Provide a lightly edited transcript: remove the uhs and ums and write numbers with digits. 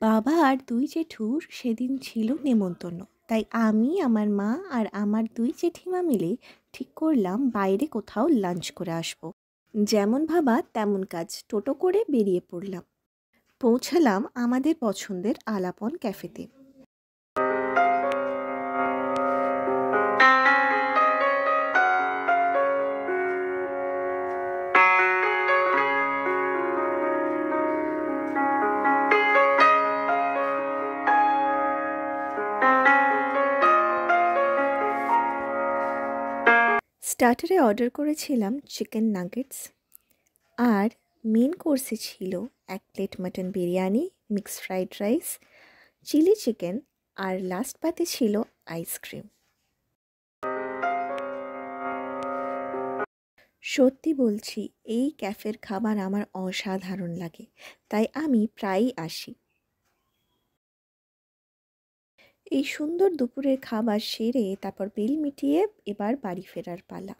বাবা আর দুই জেঠুর সেদিন ছিল নেমন্তন্ন, তাই আমি, আমার মা আর আমার দুই জেঠিমা মিলে ঠিক করলাম বাইরে কোথাও লাঞ্চ করে আসবো। যেমন ভাবা তেমন কাজ, টোটো করে বেরিয়ে পড়লাম। পৌঁছালাম আমাদের পছন্দের আলাপন ক্যাফেতে। স্টার্টারে অর্ডার করেছিলাম চিকেন নাগেটস, আর মেন কোর্সে ছিল 1 plate mutton biryani, mixed fried rice, chilli chicken, আর লাস্ট পাতে ছিল আইসক্রিম। সত্যি বলছি, এই ক্যাফের খাবার আমার অসাধারণ লাগে, তাই আমি প্রায়ই আসি। এই সুন্দর দুপুরের খাবার সেরে তারপর বিল মিটিয়ে এবার বাড়ি ফেরার পালা।